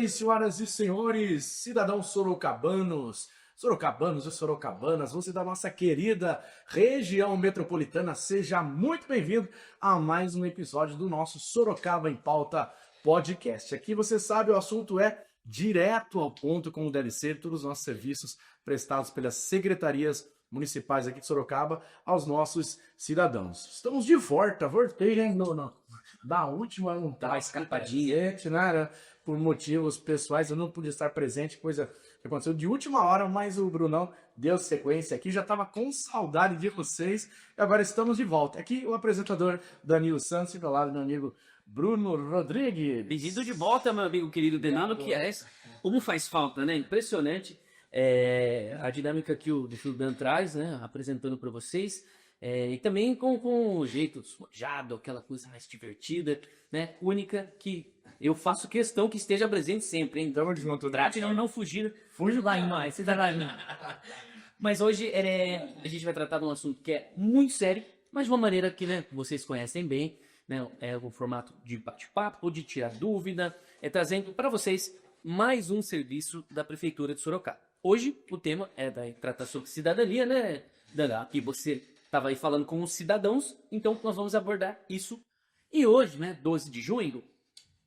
aí, senhoras e senhores, cidadãos sorocabanos e sorocabanas, você da nossa querida região metropolitana, seja muito bem-vindo a mais um episódio do nosso Sorocaba em Pauta podcast. Aqui você sabe, o assunto é direto ao ponto, como deve ser, todos os nossos serviços prestados pelas secretarias municipais aqui de Sorocaba aos nossos cidadãos. Estamos de voltei, hein, da última não tá escapadinha, né? Por motivos pessoais, eu não pude estar presente, coisa que aconteceu de última hora, mas o Brunão deu sequência aqui, já estava com saudade de vocês, e agora estamos de volta. Aqui o apresentador Danilo Santos, e do lado meu amigo Bruno Rodrigues. Bem-vindo de volta, meu amigo querido Denalo, que é como faz falta, né? Impressionante a dinâmica que o Dan traz, né? Apresentando para vocês. E também com o jeito sojado, aquela coisa mais divertida, né? Única, que eu faço questão que esteja presente sempre, hein? Tamo junto. Trate de não fugir. Fuja lá em mais, você tá lá. Mas hoje a gente vai tratar de um assunto que é muito sério, mas de uma maneira que, né, vocês conhecem bem, né? É o formato de bate-papo, de tirar dúvida, trazendo para vocês mais um serviço da Prefeitura de Sorocaba. Hoje o tema tratar sobre cidadania, né, Dana? Aqui você estava aí falando com os cidadãos, então nós vamos abordar isso. E hoje, né, 12 de junho,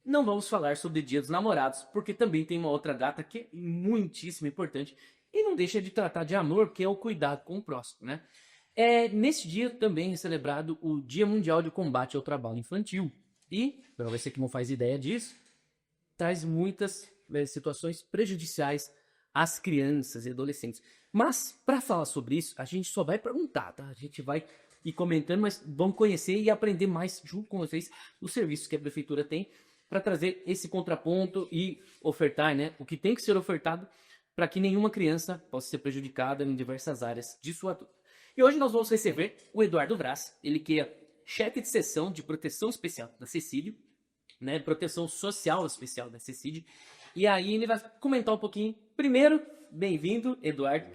não vamos falar sobre Dia dos Namorados, porque também tem uma outra data que é muitíssimo importante e não deixa de tratar de amor, que é o cuidado com o próximo, né? Nesse dia também é celebrado o Dia Mundial de Combate ao Trabalho Infantil. E, para você que não faz ideia disso, traz muitas situações prejudiciais às crianças e adolescentes. Mas, para falar sobre isso, a gente só vai perguntar, tá? A gente vai ir comentando, mas vamos conhecer e aprender mais junto com vocês os serviços que a Prefeitura tem para trazer esse contraponto e ofertar, né, o que tem que ser ofertado para que nenhuma criança possa ser prejudicada em diversas áreas de sua vida. E hoje nós vamos receber o Eduardo Braz, ele que é chefe de seção de proteção especial da Cecílio, né, proteção social especial da Cecílio. E aí ele vai comentar um pouquinho. Primeiro, bem-vindo, Eduardo.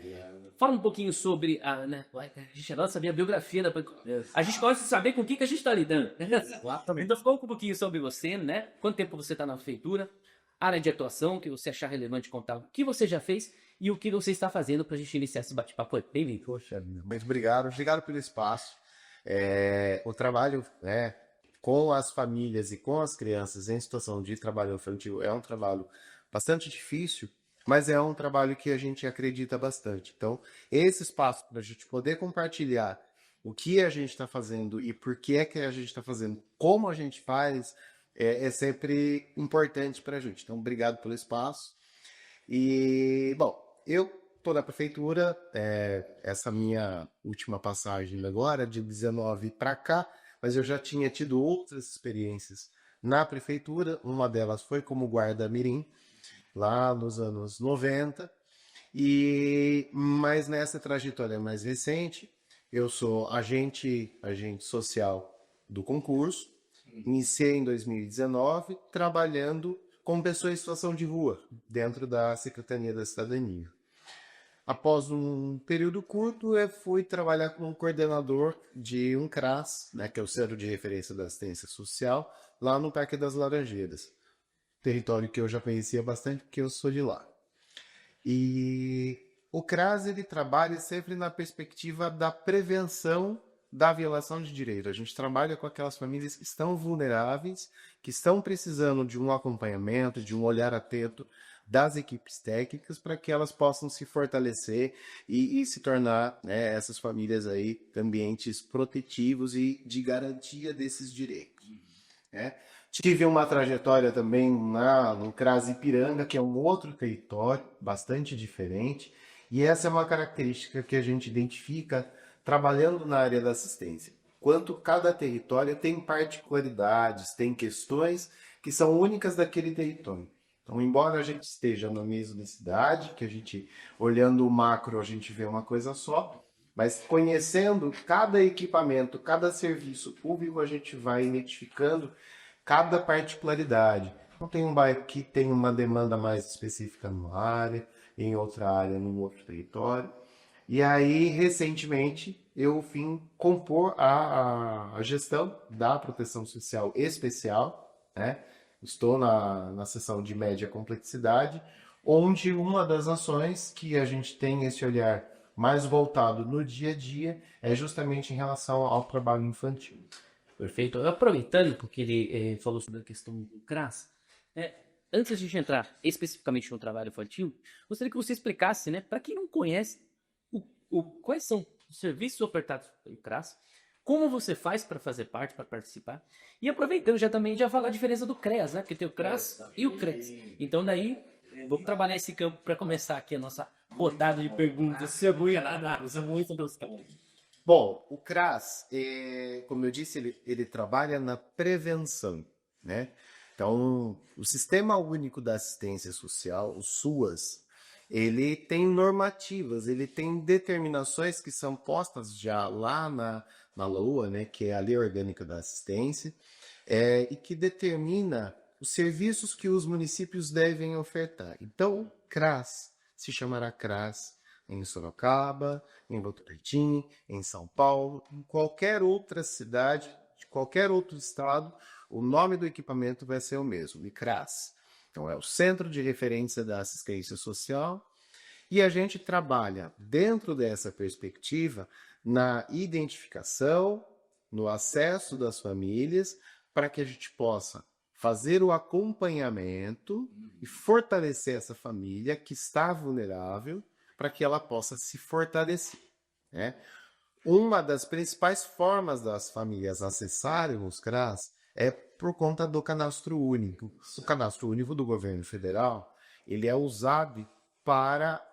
Fala um pouquinho sobre a gente adora saber a biografia da... A gente gosta de saber com o que a gente está lidando. Exatamente. Então, fala um pouquinho sobre você, né? Quanto tempo você está na prefeitura, área de atuação, que você achar relevante contar o que você já fez e o que você está fazendo para a gente iniciar esse bate-papo. Bem-vindo. Poxa, muito obrigado pelo espaço. O trabalho, né, com as famílias e com as crianças em situação de trabalho infantil é um trabalho bastante difícil, mas é um trabalho que a gente acredita bastante. Então, esse espaço para a gente poder compartilhar o que a gente está fazendo e por que é que a gente está fazendo, como a gente faz, é sempre importante para a gente. Então, obrigado pelo espaço. E, bom, eu estou na prefeitura, essa minha última passagem agora, de 19 para cá, mas eu já tinha tido outras experiências na prefeitura, uma delas foi como guarda-mirim, lá nos anos 90, mas nessa trajetória mais recente, eu sou agente social do concurso, iniciei em 2019, trabalhando com pessoas em situação de rua, dentro da Secretaria da Cidadania. Após um período curto, eu fui trabalhar como coordenador de um CRAS, né, que é o Centro de Referência da Assistência Social, lá no Parque das Laranjeiras. Território que eu já conhecia bastante, porque eu sou de lá. E o CRAS, ele trabalha sempre na perspectiva da prevenção da violação de direito. A gente trabalha com aquelas famílias que estão vulneráveis, que estão precisando de um acompanhamento, de um olhar atento das equipes técnicas para que elas possam se fortalecer e se tornar, né, essas famílias aí ambientes protetivos e de garantia desses direitos. Né? Tive uma trajetória também no CRAS Ipiranga, que é um outro território bastante diferente, e essa é uma característica que a gente identifica trabalhando na área da assistência. Quanto cada território tem particularidades, tem questões que são únicas daquele território. Então, embora a gente esteja na mesma cidade, que a gente, olhando o macro, a gente vê uma coisa só, mas conhecendo cada equipamento, cada serviço público, a gente vai identificando cada particularidade. Então, tem um bairro que tem uma demanda mais específica numa área, em outra área, num outro território. E aí, recentemente, eu vim compor a gestão da proteção social especial, né? Estou na seção de média complexidade, onde uma das ações que a gente tem esse olhar mais voltado no dia a dia é justamente em relação ao trabalho infantil. Perfeito. Aproveitando, porque ele falou sobre a questão do CRAS, antes de a gente entrar especificamente no trabalho infantil, gostaria que você explicasse, né, para quem não conhece, quais são os serviços ofertados pelo CRAS, como você faz para fazer parte, para participar, e aproveitando já falar a diferença do CREAS, né, porque tem o CRAS e o CREAS. Então daí, vamos trabalhar esse campo para começar aqui a nossa rodada de perguntas. Bom, o CRAS, como eu disse, ele trabalha na prevenção, né? Então, o Sistema Único da Assistência Social, o SUAS, ele tem normativas, ele tem determinações que são postas já lá na LOA, né, que é a Lei Orgânica da Assistência, e que determina os serviços que os municípios devem ofertar. Então, CRAS se chamará CRAS em Sorocaba, em Votorantim, em São Paulo, em qualquer outra cidade, de qualquer outro estado, o nome do equipamento vai ser o mesmo, ICRAS. Então, é o Centro de Referência da Assistência Social, e a gente trabalha dentro dessa perspectiva na identificação, no acesso das famílias, para que a gente possa fazer o acompanhamento e fortalecer essa família que está vulnerável, para que ela possa se fortalecer, né? Uma das principais formas das famílias acessarem os CRAS é por conta do cadastro único. O cadastro único do governo federal, ele é usado para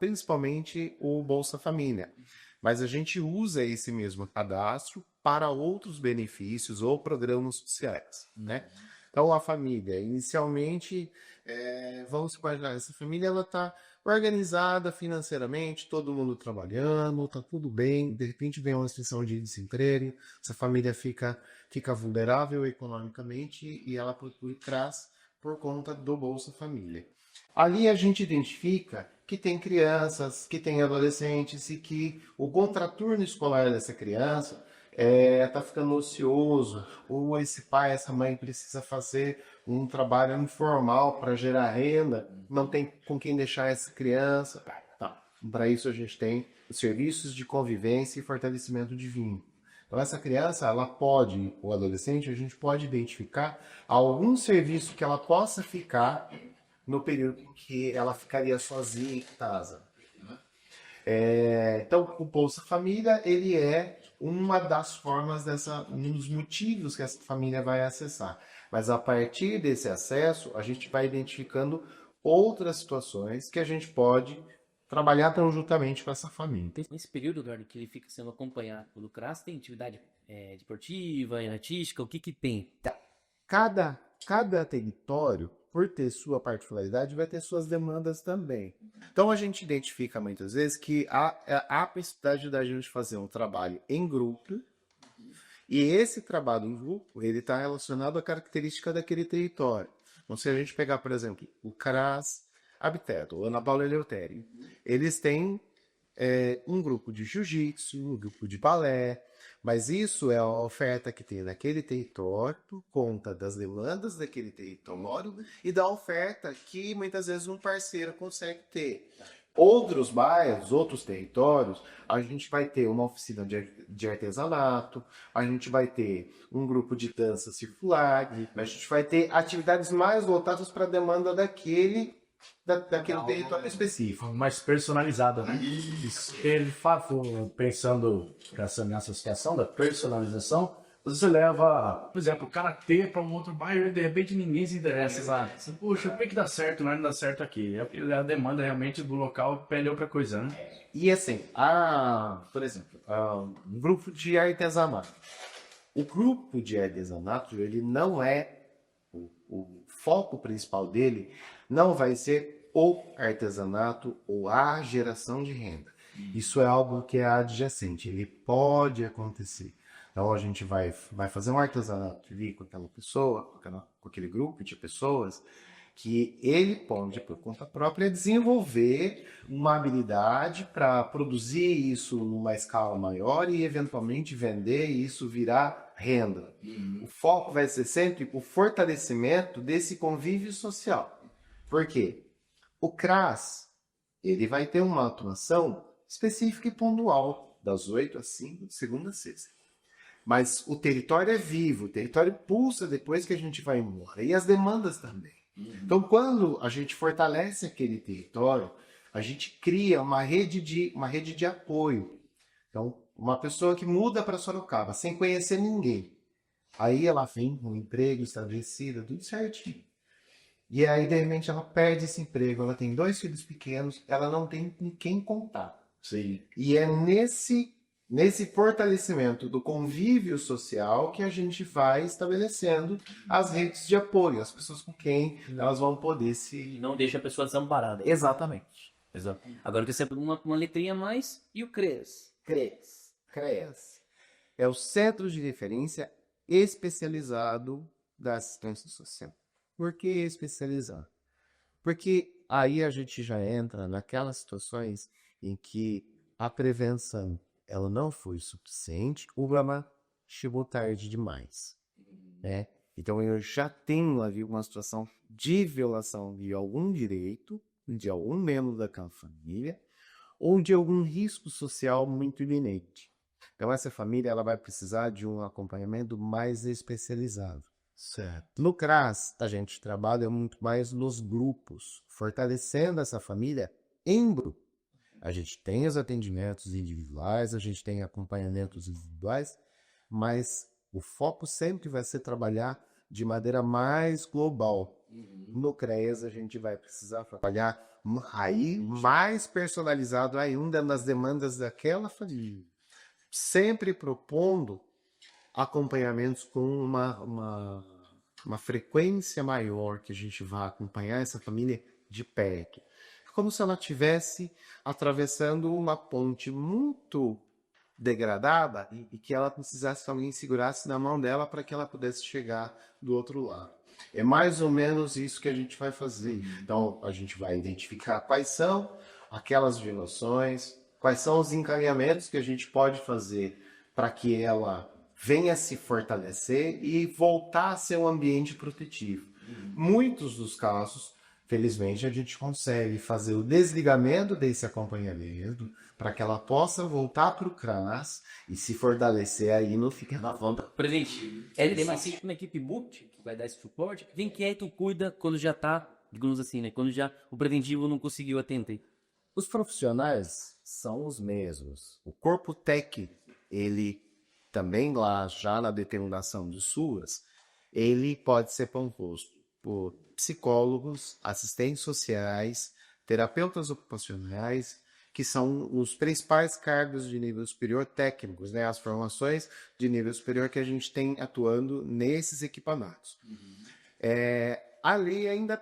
principalmente o Bolsa Família. Mas a gente usa esse mesmo cadastro para outros benefícios ou programas sociais, né? Então, a família, inicialmente, vamos imaginar, essa família ela está organizada financeiramente, todo mundo trabalhando, está tudo bem, de repente vem uma situação de desemprego, essa família fica vulnerável economicamente e ela procura CRAS por conta do Bolsa Família. Ali a gente identifica que tem crianças, que tem adolescentes e que o contraturno escolar dessa criança está ficando ocioso, ou esse pai, essa mãe precisa fazer um trabalho informal para gerar renda, não tem com quem deixar essa criança. Tá. Para isso a gente tem os serviços de convivência e fortalecimento de vínculo. Então essa criança, ela pode, ou adolescente, a gente pode identificar algum serviço que ela possa ficar no período em que ela ficaria sozinha em casa. Então, o Bolsa Família, ele é uma das formas um dos motivos que essa família vai acessar. Mas a partir desse acesso, a gente vai identificando outras situações que a gente pode trabalhar conjuntamente com essa família. Nesse período, Eduardo, que ele fica sendo acompanhado pelo CRAS, tem atividade desportiva, artística, o que tem? Cada território, por ter sua particularidade, vai ter suas demandas também. Então a gente identifica muitas vezes que há a possibilidade da gente fazer um trabalho em grupo, e esse trabalho em grupo ele está relacionado à característica daquele território. Então, se a gente pegar, por exemplo, o CRAS Habiteto, ou Ana Paula Eleutério, eles têm um grupo de jiu-jitsu, um grupo de balé, mas isso é a oferta que tem naquele território por conta das demandas daquele território e da oferta que muitas vezes um parceiro consegue ter. Outros bairros, outros territórios, a gente vai ter uma oficina de artesanato, a gente vai ter um grupo de dança circular, a gente vai ter atividades mais voltadas para a demanda daquele território específico. Mais personalizada, né? Isso. Ele pensando nessa situação da personalização, você leva, por exemplo, o karatê para um outro bairro e de repente ninguém se interessa. Exato. Puxa, por que dá certo, não dá certo aqui? A demanda realmente do local pede outra coisa, né? E assim, por exemplo, um grupo de artesanato. O grupo de artesanato, ele não é, o foco principal dele não vai ser o artesanato ou a geração de renda. Isso é algo que é adjacente, ele pode acontecer. Então a gente vai fazer um artesanato ali com aquela pessoa, com aquele grupo de pessoas, que ele pode, por conta própria, desenvolver uma habilidade para produzir isso numa escala maior e, eventualmente, vender e isso virar renda. O foco vai ser sempre o fortalecimento desse convívio social. Por quê? O CRAS, ele vai ter uma atuação específica e pontual, das 8 às 5, de segunda a sexta. Mas o território é vivo, o território pulsa depois que a gente vai embora. E as demandas também. Então, quando a gente fortalece aquele território, a gente cria uma rede de apoio. Então, uma pessoa que muda para Sorocaba sem conhecer ninguém, aí ela vem com um emprego estabelecido, tudo certinho. E aí, de repente, ela perde esse emprego, ela tem 2 filhos pequenos, ela não tem com quem contar. Sim. E é nesse fortalecimento do convívio social que a gente vai estabelecendo as redes de apoio, as pessoas com quem elas vão poder se... Não deixa a pessoa desamparada. Exatamente. Exato. Agora eu quero saber uma letrinha a mais e o CREAS. CREAS. É o Centro de Referência Especializado da Assistência Social. Por que especializado? Porque aí a gente já entra naquelas situações em que a prevenção ela não foi suficiente ou ela chegou tarde demais, né? Então eu já tenho ali uma situação de violação de algum direito, de algum membro daquela família, ou de algum risco social muito iminente. Então essa família ela vai precisar de um acompanhamento mais especializado. Certo. No CRAS, a gente trabalha muito mais nos grupos, fortalecendo essa família em grupo. A gente tem os atendimentos individuais, a gente tem acompanhamentos individuais, mas o foco sempre vai ser trabalhar de maneira mais global. No CREAS, a gente vai precisar trabalhar aí mais personalizado ainda nas demandas daquela família, sempre propondo acompanhamentos com uma frequência maior, que a gente vá acompanhar essa família de perto. Como se ela estivesse atravessando uma ponte muito degradada e que ela precisasse que alguém segurasse na mão dela para que ela pudesse chegar do outro lado. É mais ou menos isso que a gente vai fazer. Então, a gente vai identificar quais são aquelas violações, quais são os encaminhamentos que a gente pode fazer para que ela venha se fortalecer e voltar a ser um ambiente protetivo. Muitos dos casos, felizmente, a gente consegue fazer o desligamento desse acompanhamento para que ela possa voltar para o CRAS e se fortalecer aí no Fica na Volta. Presidente, tem mais sempre uma equipe multi que vai dar esse suporte. Quem que é tu cuida quando já tá, digamos assim, né? Quando já o preventivo não conseguiu atender. Os profissionais são os mesmos. O corpo técnico, ele também lá já na determinação de suas, ele pode ser composto por psicólogos, assistentes sociais, terapeutas ocupacionais, que são os principais cargos de nível superior técnicos, né? As formações de nível superior que a gente tem atuando nesses equipamentos. A lei ainda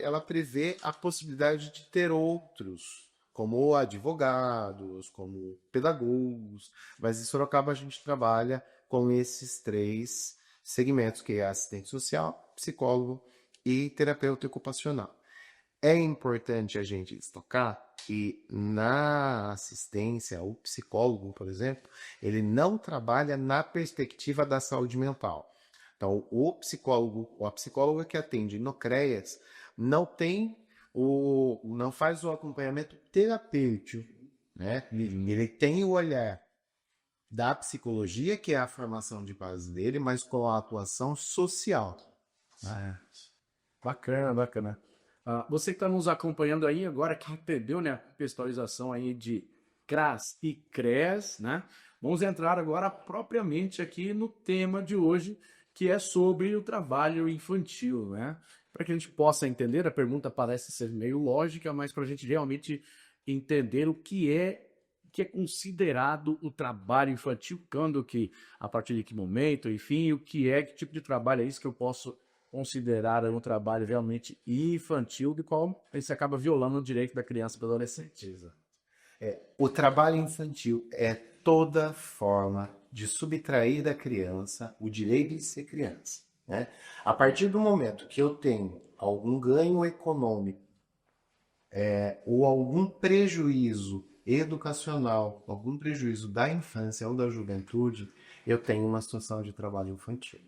ela prevê a possibilidade de ter outros, como advogados, como pedagogos, mas em Sorocaba a gente trabalha com esses 3 segmentos, que é assistente social, psicólogo e terapeuta ocupacional. É importante a gente destacar que na assistência, o psicólogo, por exemplo, ele não trabalha na perspectiva da saúde mental. Então, o psicólogo ou a psicóloga que atende no CREAS não faz o acompanhamento terapêutico, né? Ele tem o olhar da psicologia, que é a formação de base dele, mas com a atuação social. Bacana, bacana. Você que está nos acompanhando aí agora, que entendeu, né, a contextualização aí de CRAS e CREAS, né? Vamos entrar agora propriamente aqui no tema de hoje, que é sobre o trabalho infantil, né? Para que a gente possa entender, a pergunta parece ser meio lógica, mas para a gente realmente entender o que é considerado o trabalho infantil, a partir de que momento, enfim, que tipo de trabalho é isso que eu posso considerar um trabalho realmente infantil, de qual isso acaba violando o direito da criança e do adolescente. O trabalho infantil é toda forma de subtrair da criança o direito de ser criança. né? A partir do momento que eu tenho algum ganho econômico ou algum prejuízo educacional, algum prejuízo da infância ou da juventude, eu tenho uma situação de trabalho infantil.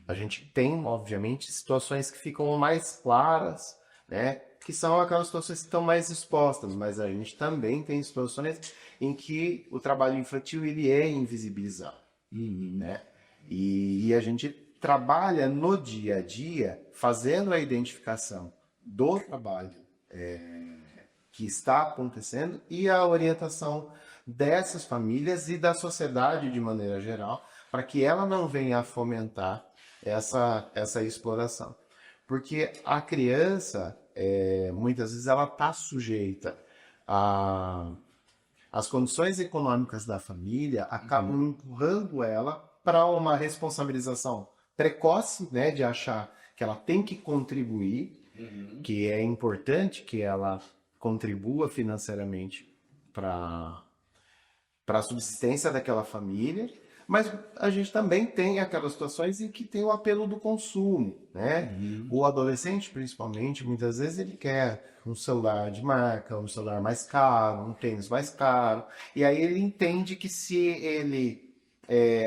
A gente tem, obviamente, situações que ficam mais claras, né? Que são aquelas situações que estão mais expostas, mas a gente também tem situações em que o trabalho infantil ele é invisibilizado, né? E a gente trabalha no dia a dia fazendo a identificação do trabalho que está acontecendo e a orientação dessas famílias e da sociedade de maneira geral, para que ela não venha a fomentar essa exploração. Porque a criança, muitas vezes, ela está sujeita às condições econômicas da família, acabam empurrando ela para uma responsabilização precoce, né, de achar que ela tem que contribuir, que é importante que ela contribua financeiramente para a subsistência daquela família, mas a gente também tem aquelas situações em que tem o apelo do consumo, né? O adolescente, principalmente, muitas vezes ele quer um celular de marca, um celular mais caro, um tênis mais caro, e aí ele entende que se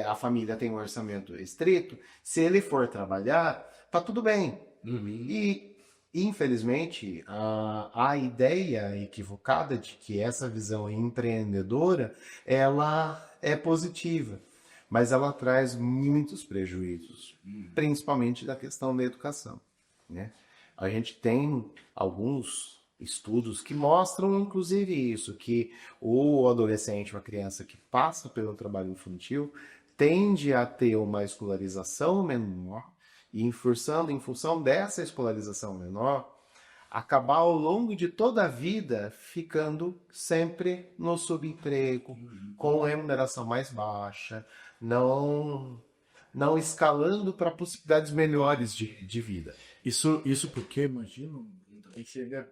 a família tem um orçamento restrito, se ele for trabalhar, tá tudo bem. E infelizmente, a ideia equivocada de que essa visão empreendedora, ela é positiva, mas ela traz muitos prejuízos, principalmente da questão da educação, né? A gente tem alguns estudos que mostram, inclusive, isso, que o adolescente, uma criança que passa pelo trabalho infantil, tende a ter uma escolarização menor, e em função dessa escolarização menor, acabar ao longo de toda a vida ficando sempre no subemprego, com remuneração mais baixa, não escalando para possibilidades melhores de vida. Isso porque, imagino, também chega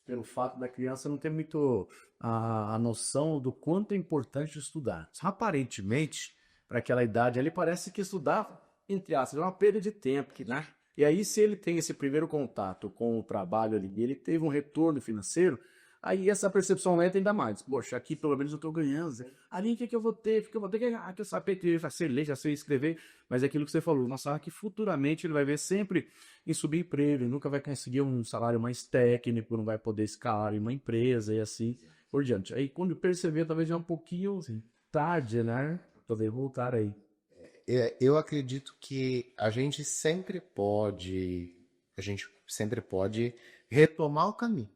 pelo fato da criança não ter muito a noção do quanto é importante estudar. Aparentemente, para aquela idade ali, parece que estudar, entre aspas, é uma perda de tempo, né? E aí, se ele tem esse primeiro contato com o trabalho ali, e ele teve um retorno financeiro, aí essa percepção aumenta ainda mais. Poxa, aqui pelo menos eu estou ganhando. Ali o que eu vou ter? Porque eu vou ter que eu saber fazer ler, já sei escrever. Mas é aquilo que você falou, nossa, que futuramente ele vai ver sempre em subemprego, ele nunca vai conseguir um salário mais técnico, não vai poder escalar em uma empresa e assim por diante. Aí quando perceber, talvez já é um pouquinho tarde, né? Talvez voltar aí. Eu acredito que a gente sempre pode retomar o caminho.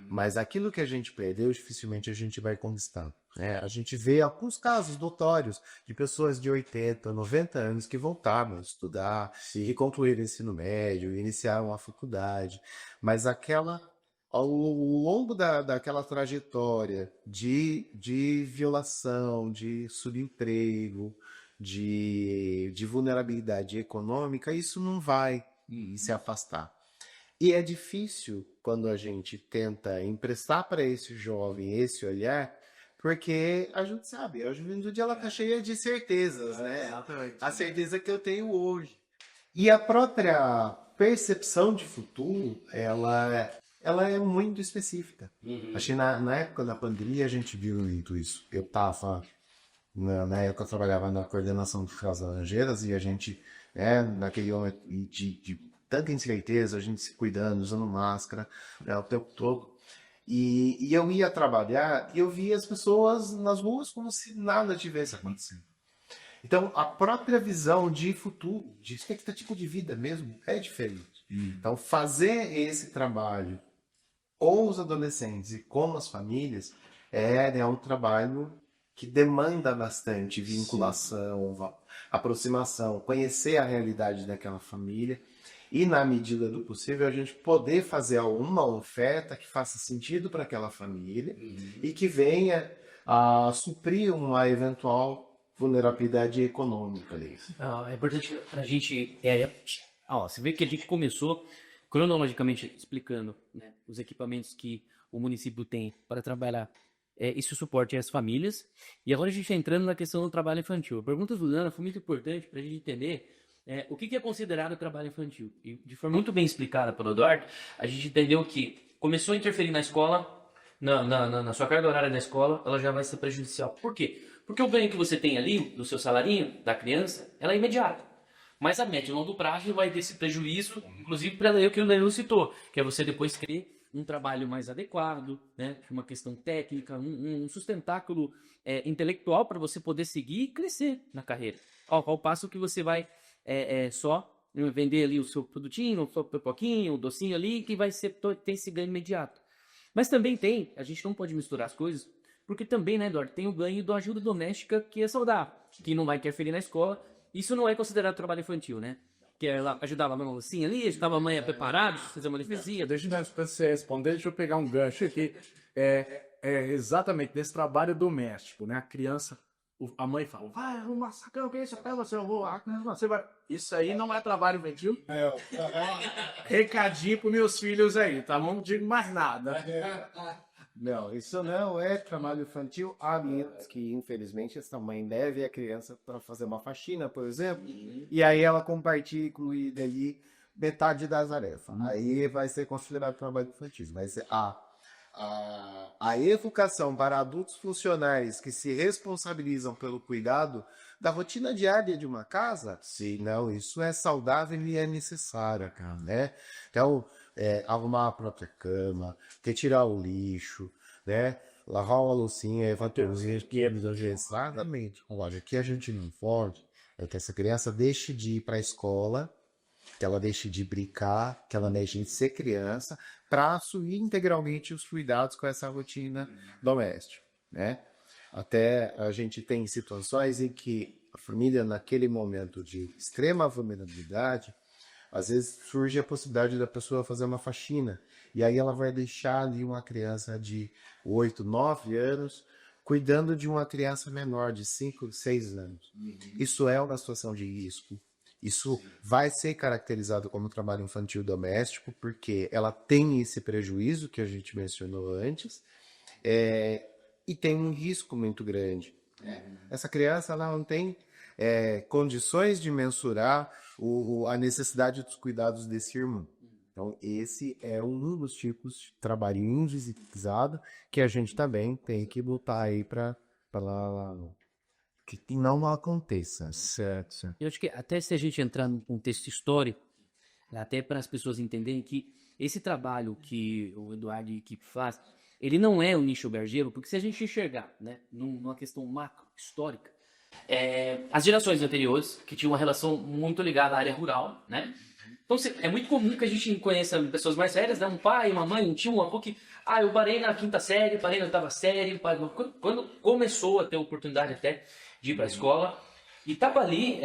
Mas aquilo que a gente perdeu, dificilmente a gente vai conquistar, né? A gente vê alguns casos notórios de pessoas de 80, 90 anos que voltaram a estudar e concluíram o ensino médio, iniciaram a faculdade, mas ao longo daquela trajetória de violação, de subemprego, de vulnerabilidade econômica, isso não vai se afastar. E é difícil quando a gente tenta emprestar para esse jovem esse olhar, porque a gente sabe, a juventude ela tá cheia de certezas, né? A certeza que eu tenho hoje. E a própria percepção de futuro, ela é muito específica. Acho que na época da pandemia a gente viu muito isso. Eu estava, na época eu trabalhava na coordenação de Casas Laranjeiras e a gente, naquele momento de tanta incerteza, a gente se cuidando, usando máscara, o tempo todo. E eu ia trabalhar e eu via as pessoas nas ruas como se nada tivesse acontecido. Então, a própria visão de futuro, de expectativa de vida mesmo, é diferente. Então, fazer esse trabalho com os adolescentes e com as famílias é um trabalho que demanda bastante vinculação, aproximação, conhecer a realidade daquela família e, na medida do possível, a gente poder fazer uma oferta que faça sentido para aquela família e que venha a suprir uma eventual vulnerabilidade econômica ali. É importante a gente. Você vê que a gente começou cronologicamente explicando, né, os equipamentos que o município tem para trabalhar esse suporte às famílias. E agora a gente está entrando na questão do trabalho infantil. A pergunta do Dana foi muito importante para a gente entender o que é considerado trabalho infantil? E de forma muito bem explicada pelo Eduardo, a gente entendeu que começou a interferir na escola, na sua carga horária da escola, ela já vai ser prejudicial. Por quê? Porque o ganho que você tem ali, do seu salarinho, da criança, ela é imediata. Mas a médio e longo prazo vai ter esse prejuízo, inclusive para o que o Danilo citou, que é você depois querer um trabalho mais adequado, né? Uma questão técnica, um sustentáculo intelectual para você poder seguir e crescer na carreira. Ao passo que você vai só vender ali o seu produtinho, o seu pipoquinho, o docinho ali, que vai ter esse ganho imediato. Mas também a gente não pode misturar as coisas, porque também, né, Eduardo, tem o ganho da ajuda doméstica que é saudável, que não vai interferir na escola. Isso não é considerado trabalho infantil, né? Que ela ajudava a mocinha ali, ajudava a mãe a preparar, fazer uma defesia. Deixa você responder, deixa eu pegar um gancho aqui. Exatamente nesse trabalho doméstico, né? A criança, a mãe fala, vai arrumar sacão, que é isso? Até você, eu vou, você vai. Isso aí não é trabalho infantil? Recadinho para meus filhos aí, tá? Não digo mais nada. Não, isso não é trabalho infantil, a menos que, infelizmente, essa mãe leve a criança para fazer uma faxina, por exemplo, e aí ela compartilha com ele ali metade das tarefas. Aí vai ser considerado trabalho infantil. Mas a educação para adultos funcionais que se responsabilizam pelo cuidado da rotina diária de uma casa, sim, não, isso é saudável e é necessário, cara, né? Então, arrumar a própria cama, retirar o lixo, né? Lavar uma loucinha, fazer os esquemas, exatamente. Olha, aqui a gente não pode é que essa criança deixe de ir para a escola, que ela deixe de brincar, que ela deixe de ser criança, para assumir integralmente os cuidados com essa rotina doméstica, né? Até a gente tem situações em que a família, naquele momento de extrema vulnerabilidade, às vezes surge a possibilidade da pessoa fazer uma faxina. E aí ela vai deixar ali uma criança de 8, 9 anos cuidando de uma criança menor de 5, 6 anos. Isso é uma situação de risco. Isso vai ser caracterizado como trabalho infantil doméstico, porque ela tem esse prejuízo que a gente mencionou antes, e tem um risco muito grande. Essa criança ela não tem condições de mensurar a necessidade dos cuidados desse irmão. Então, esse é um dos tipos de trabalho invisibilizado que a gente também tem que lutar aí para que não aconteça. Certo. Eu acho que até se a gente entrar num contexto histórico, até para as pessoas entenderem que esse trabalho que o Eduardo e a equipe faz, ele não é o nicho bergeiro, porque se a gente enxergar, né, numa questão macro, histórica, as gerações anteriores, que tinham uma relação muito ligada à área rural, né? Então é muito comum que a gente conheça pessoas mais sérias, né? Um pai, uma mãe, um tio, um avô que... eu parei na 5ª série, parei na 8ª série, quando começou a ter oportunidade até de ir para a escola, e estava ali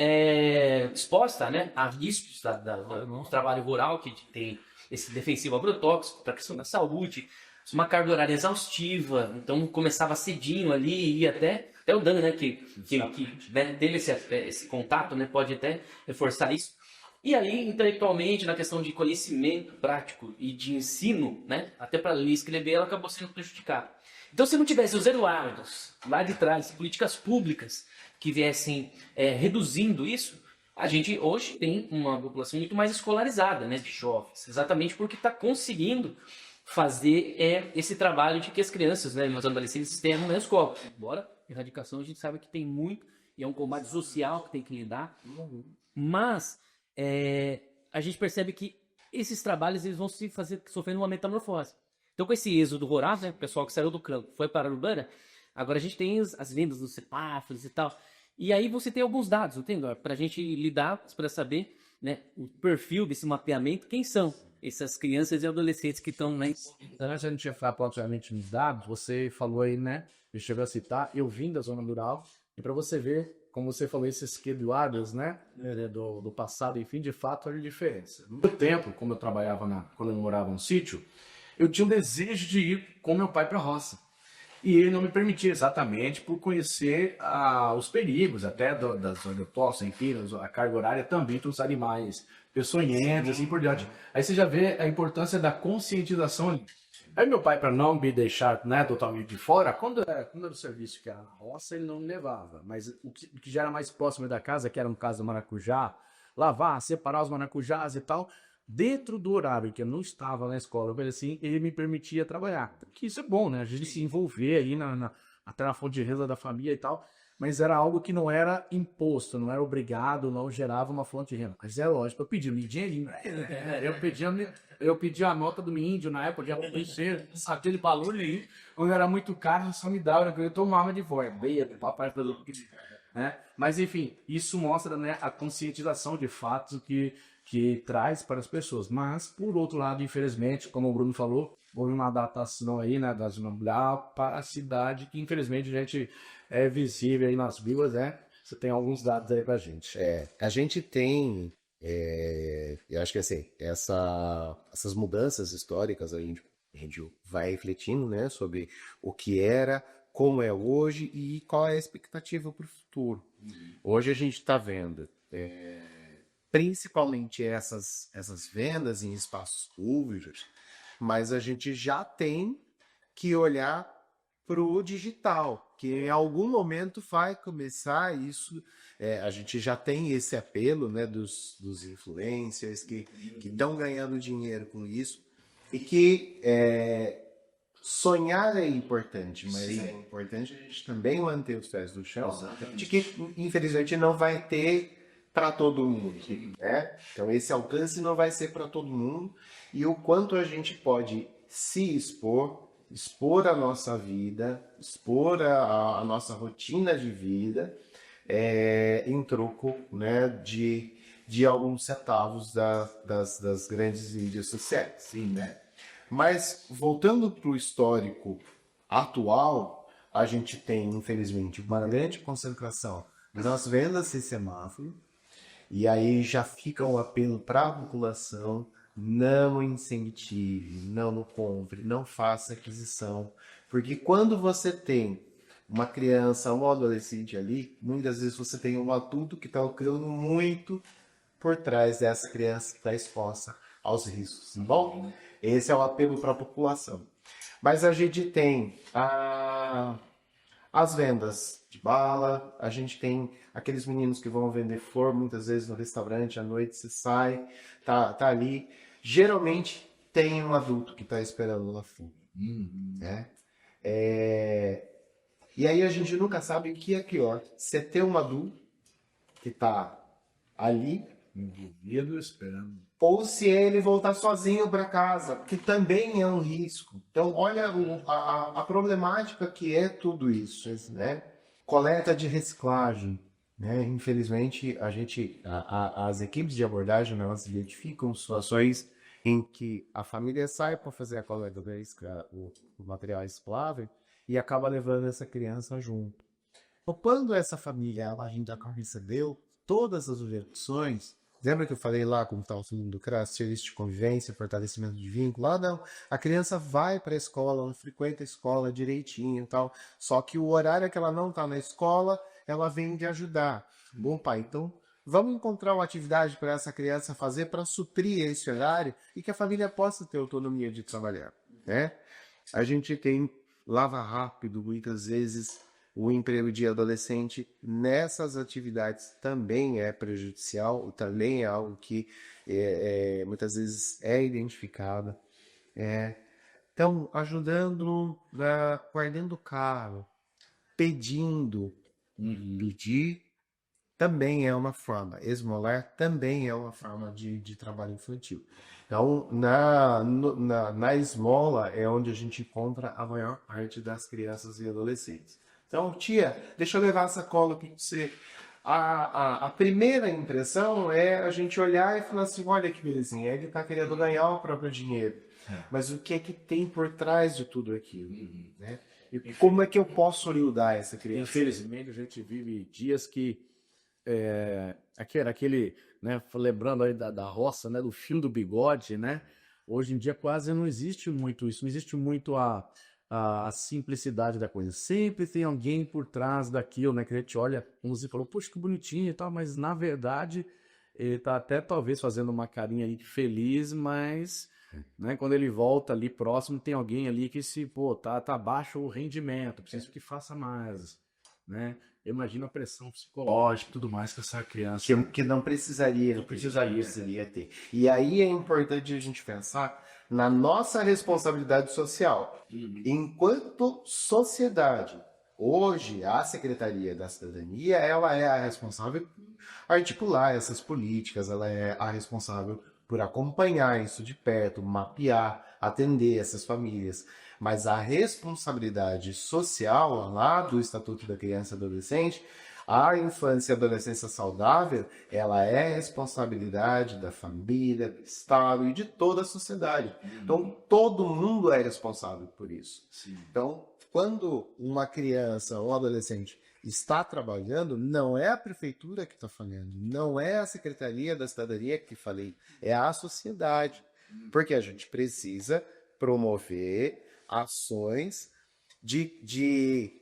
exposta, né, a riscos do trabalho rural, que tem esse defensivo agrotóxico, para a questão da saúde, uma carga horária exaustiva, então começava cedinho ali e ia até o Dan, né, que né, teve esse contato, né, pode até reforçar isso. E aí, intelectualmente, na questão de conhecimento prático e de ensino, né, até para ler e escrever, ela acabou sendo prejudicada. Então, se não tivesse os Eduardos lá de trás, políticas públicas que viessem reduzindo isso, a gente hoje tem uma população muito mais escolarizada, né, de jovens, exatamente porque está conseguindo fazer esse trabalho de que as crianças, né, os adolescentes tenham na escola. Embora erradicação a gente sabe que tem muito, e é um combate social que tem que lidar, mas a gente percebe que esses trabalhos eles vão se fazer sofrendo uma metamorfose. Então, com esse êxodo rural, né, o pessoal que saiu do campo foi para a urbana, agora a gente tem as vendas dos semáforos e tal. E aí você tem alguns dados, entendeu? Para a gente lidar, para saber, né, o perfil desse mapeamento, quem são essas crianças e adolescentes que estão, né? Antes a gente ia falar propriamente nos dados, você falou aí, né? A gente chegou a citar, eu vim da zona rural, e para você ver, como você falou, esses queduados, né? Do passado, enfim, de fato, olha a diferença. No meu tempo, como eu trabalhava quando eu morava no sítio, eu tinha um desejo de ir com meu pai para a roça. E ele não me permitia exatamente por conhecer os perigos até das agrotóxicas, enfim, a carga horária também dos animais peçonhentos, assim por diante. Aí você já vê a importância da conscientização ali. Aí meu pai, para não me deixar, né, totalmente de fora, quando era o serviço que era a roça, ele não me levava. Mas o que já era mais próximo da casa, que era no caso do maracujá, lavar, separar os maracujás e tal, dentro do horário que eu não estava na escola, eu falei assim, ele me permitia trabalhar. Que isso é bom, né? A gente se envolver aí até na fonte de renda da família e tal, mas era algo que não era imposto, não era obrigado, não gerava uma fonte de renda. Mas é lógico, eu pedi um dinheirinho, eu pedi a nota do meu índio na época, já conhecer aquele valor aí, quando era muito caro, só me dava, eu tomava de volta, beia, papai falou né? Mas enfim, isso mostra, né, a conscientização de fatos que traz para as pessoas. Mas, por outro lado, infelizmente, como o Bruno falou, houve uma adaptação aí, né, das imobiliárias para a cidade, que infelizmente a gente é visível aí nas vilas, né? Você tem alguns dados aí pra gente. A gente tem, eu acho que assim, essas mudanças históricas a gente vai refletindo, né, sobre o que era, como é hoje e qual é a expectativa para o futuro. Hoje a gente está vendo, principalmente essas vendas em espaços públicos, mas a gente já tem que olhar para o digital, que em algum momento vai começar isso. A gente já tem esse apelo, né, dos influencers que estão ganhando dinheiro com isso e que sonhar é importante, mas é importante a gente também manter os pés no chão, de que infelizmente não vai ter para todo mundo, né? Então esse alcance não vai ser para todo mundo e o quanto a gente pode se expor a nossa vida, expor a nossa rotina de vida, em troco, né, de alguns centavos das grandes mídias sociais. Sim, né? Mas, voltando para o histórico atual, a gente tem, infelizmente, uma grande concentração nas vendas de semáforo, e aí já fica um apelo para a população: não incentive, não compre, não faça aquisição. Porque quando você tem uma criança, um adolescente ali, muitas vezes você tem um adulto que está lucrando muito por trás dessa criança que está exposta aos riscos. Bom, esse é o apelo para a população. Mas a gente tem as vendas de bala, a gente tem aqueles meninos que vão vender flor muitas vezes no restaurante, à noite você sai, tá ali. Geralmente tem um adulto que está esperando lá fora. Né? E aí a gente nunca sabe o que é pior. Você ter um adulto que está ali, Envolvido, esperando. ou se ele voltar sozinho para casa, que também é um risco. Então, olha a problemática que é tudo isso, né? Coleta de reciclagem, né? Infelizmente, as equipes de abordagem, né, elas identificam situações em que a família sai para fazer a coleta do material reciclável e acaba levando essa criança junto. Então, quando essa família ela ainda recebeu todas as orientações, lembra que eu falei lá como está o filme do CRAS, serviço de convivência, fortalecimento de vínculo? Lá não. A criança vai para a escola, ela frequenta a escola direitinho e tal. Só que o horário que ela não está na escola, ela vem de ajudar. Bom, pai, então vamos encontrar uma atividade para essa criança fazer para suprir esse horário e que a família possa ter autonomia de trabalhar, né? A gente tem lava rápido, muitas vezes. O emprego de adolescente nessas atividades também é prejudicial, também é algo que muitas vezes é identificado. Então, ajudando, guardando o carro, pedindo, pedir também é uma forma, esmolar também é uma forma de trabalho infantil. Então, na esmola é onde a gente encontra a maior parte das crianças e adolescentes. Então, tia, deixa eu levar a sacola para você. A primeira impressão é a gente olhar e falar assim: olha que belezinha, ele está querendo ganhar o próprio dinheiro. Mas o que é que tem por trás de tudo aquilo? Né? E como é que eu posso ajudar essa criança? Infelizmente, a gente vive dias que aquele, né, lembrando aí da roça, né, do filme do Bigode, né? Hoje em dia quase não existe muito isso, não existe muito a simplicidade da coisa. Sempre tem alguém por trás daquilo, né? Que a gente olha, como você falou, poxa, que bonitinho e tal, mas na verdade ele tá até talvez fazendo uma carinha aí feliz, mas né, quando ele volta ali próximo, tem alguém ali que tá baixo o rendimento, preciso que faça mais. né? Eu imagino a pressão psicológica e tudo mais que essa criança Que não precisaria, precisaria ter. E aí é importante a gente pensar na nossa responsabilidade social. Enquanto sociedade, hoje a Secretaria da Cidadania, ela é a responsável por articular essas políticas, ela é a responsável por acompanhar isso de perto, mapear, atender essas famílias. Mas a responsabilidade social lá do Estatuto da Criança e Adolescente, a infância e adolescência saudável, ela é responsabilidade da família, do Estado e de toda a sociedade. Então, todo mundo é responsável por isso. Sim. Então, quando uma criança ou um adolescente está trabalhando, não é a prefeitura que está falhando, não é a Secretaria da Cidadania que falei, é a sociedade. Porque a gente precisa promover ações de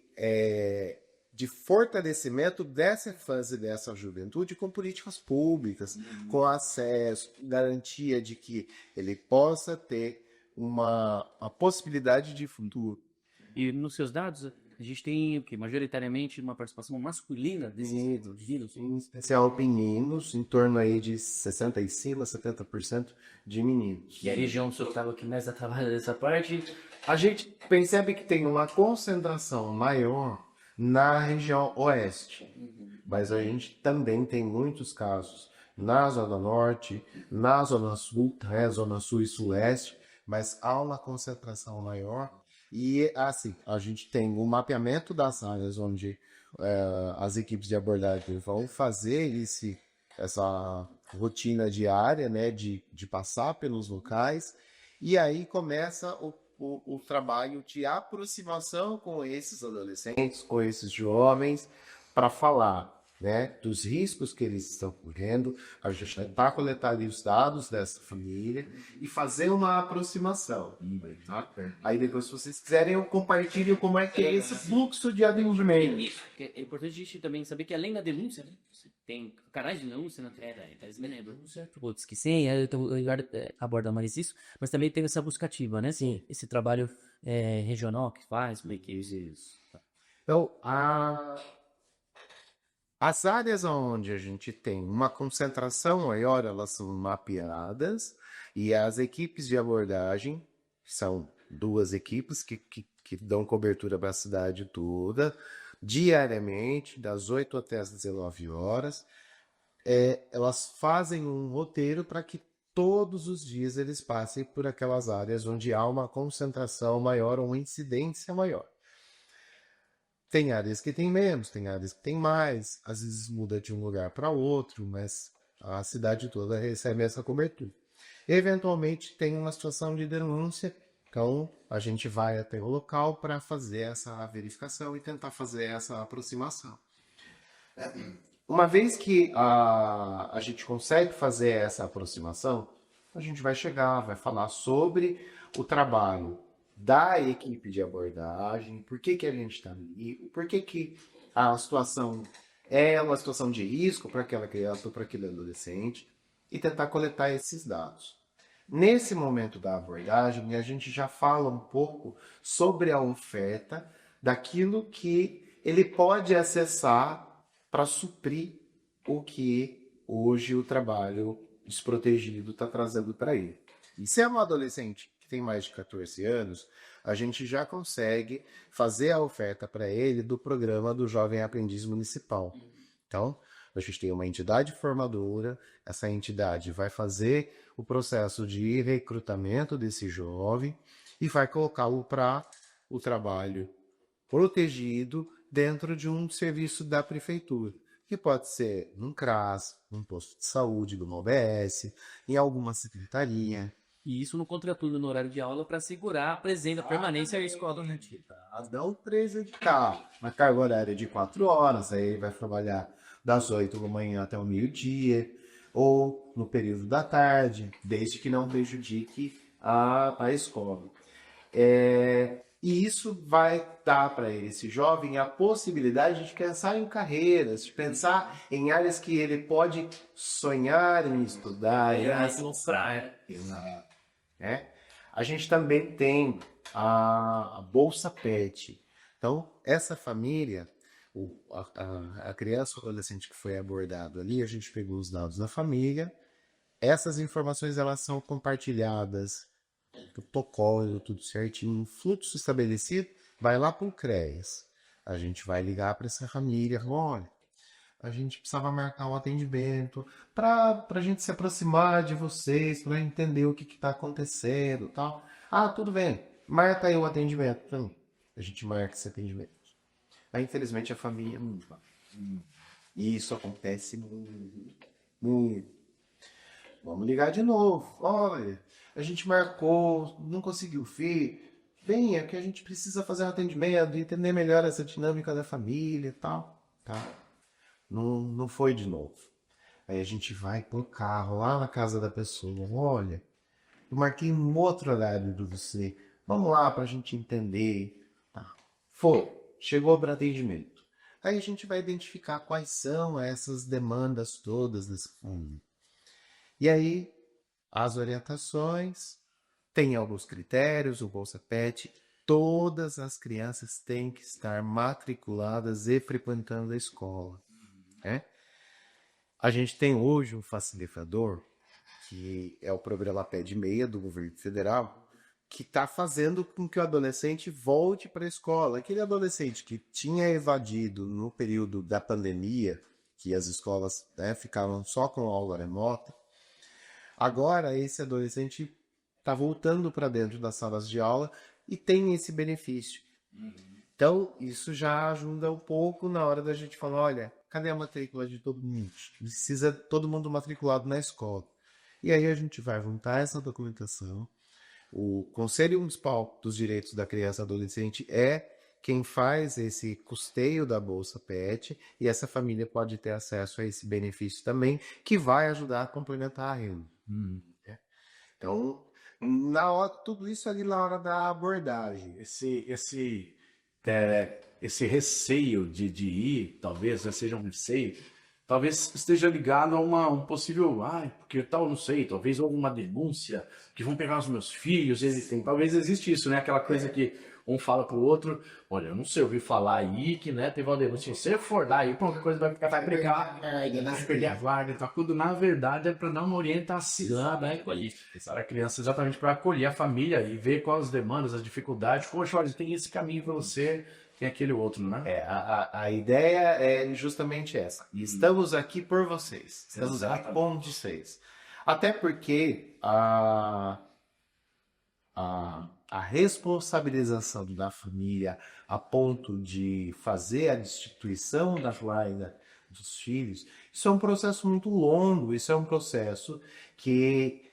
fortalecimento dessa infância e dessa juventude com políticas públicas, com acesso, garantia de que ele possa ter uma possibilidade de futuro. E nos seus dados, a gente tem o quê? Majoritariamente uma participação masculina desses meninos. Em especial meninos, em torno aí de 65% a 70% de meninos. E a região social que mais trabalha nessa parte, A gente percebe que tem uma concentração maior na região oeste, mas a gente também tem muitos casos na Zona Norte, na Zona Sul, Zona Sul e Suleste, mas há uma concentração maior. E assim, a gente tem o mapeamento das áreas onde as equipes de abordagem vão fazer essa rotina diária, né, de passar pelos locais, e aí começa o trabalho de aproximação com esses adolescentes, com esses jovens, para falar, né, dos riscos que eles estão correndo, a gente tentar coletar ali os dados dessa família e fazer uma aproximação. Tá? Aí depois, se vocês quiserem, eu compartilho como é que é esse fluxo de atendimento. é importante a gente também saber que além da denúncia, né, você tem canais de denúncia na me lembro, certo? Putz, que sim, o Eduardo aborda mais isso, mas também tem essa busca ativa, né? Sim. Esse trabalho regional que faz, meio que isso. Então, as áreas onde a gente tem uma concentração maior, elas são mapeadas, e as equipes de abordagem, são duas equipes que dão cobertura para a cidade toda, diariamente, das 8 até as 19 horas, elas fazem um roteiro para que todos os dias eles passem por aquelas áreas onde há uma concentração maior ou uma incidência maior. Tem áreas que tem menos, tem áreas que tem mais, às vezes muda de um lugar para outro, mas a cidade toda recebe essa cobertura. Eventualmente tem uma situação de denúncia, então a gente vai até o local para fazer essa verificação e tentar fazer essa aproximação. Uma vez que a gente consegue fazer essa aproximação, a gente vai chegar, vai falar sobre o trabalho da equipe de abordagem, por que a gente está ali, por que a situação é uma situação de risco para aquela criança ou para aquele adolescente, e tentar coletar esses dados. Nesse momento da abordagem, a gente já fala um pouco sobre a oferta daquilo que ele pode acessar para suprir o que hoje o trabalho desprotegido está trazendo para ele. E se é um adolescente que tem mais de 14 anos, a gente já consegue fazer a oferta para ele do programa do Jovem Aprendiz Municipal. Então, a gente tem uma entidade formadora, essa entidade vai fazer o processo de recrutamento desse jovem e vai colocá-lo para o trabalho protegido dentro de um serviço da prefeitura, que pode ser num CRAS, num posto de saúde, numa OBS, em alguma secretaria. E isso no contraturno no horário de aula para segurar a presença, a permanência da escola, né? Não prejudicar na carga horária de 4 horas, aí ele vai trabalhar das 8 da manhã até o meio-dia, ou no período da tarde, desde que não prejudique a escola. E isso vai dar para esse jovem a possibilidade de pensar em carreiras, de pensar em áreas que ele pode sonhar em estudar, em acessar. A gente também tem a Bolsa PET. Então, essa família A criança ou adolescente que foi abordado ali, a gente pegou os dados da família. Essas informações elas são compartilhadas, protocolo, tudo certinho, um fluxo estabelecido, vai lá para o CREAS. A gente vai ligar para essa família, olha, a gente precisava marcar um atendimento para a gente se aproximar de vocês, para entender o que está acontecendo, tal. Ah, tudo bem, marca aí o atendimento para mim. A gente marca esse atendimento. Aí, infelizmente, a família não vai. E isso acontece muito, muito. Vamos ligar de novo. Olha, a gente marcou, não conseguiu vir. Venha, que a gente precisa fazer um atendimento, entender melhor essa dinâmica da família e tal. Tá? Não foi de novo. Aí a gente vai com o carro lá na casa da pessoa. Olha, eu marquei um outro horário de você. Vamos lá para a gente entender. Tá. Foi. Chegou para atendimento. Aí a gente vai identificar quais são essas demandas todas dessa família. E aí, as orientações, tem alguns critérios, o Bolsa Pet, todas as crianças têm que estar matriculadas e frequentando a escola. Né? A gente tem hoje um facilitador, que é o programa Pede Meia do governo federal, que está fazendo com que o adolescente volte para a escola. Aquele adolescente que tinha evadido no período da pandemia, que as escolas, né, ficavam só com aula remota, agora esse adolescente está voltando para dentro das salas de aula e tem esse benefício. Então, isso já ajuda um pouco na hora da gente falar, olha, cadê a matrícula de todo mundo? Precisa todo mundo matriculado na escola. E aí a gente vai juntar essa documentação. O Conselho Municipal dos Direitos da Criança e Adolescente é quem faz esse custeio da Bolsa PET e essa família pode ter acesso a esse benefício também, que vai ajudar a complementar a renda. Então, na hora, tudo isso ali na hora da abordagem. Esse receio de ir, talvez, né, seja um receio, talvez esteja ligado a um possível, porque tal, não sei, talvez houve uma denúncia, que vão pegar os meus filhos, talvez existe isso, né, aquela coisa que um fala pro outro, olha, eu não sei, eu ouvi falar aí que, né, teve uma denúncia, se você for lá aí, qualquer coisa vai brigar, vai perder a guarda, tá tudo, na verdade, é para dar uma orientação, né, para a criança, exatamente para acolher a família e ver quais as demandas, as dificuldades, poxa, olha, tem esse caminho para você, tem aquele outro, né? A ideia é justamente essa. Estamos aqui por vocês. Estamos aqui com vocês. Até porque a responsabilização da família a ponto de fazer a destituição da guarda dos filhos, isso é um processo muito longo, isso é um processo que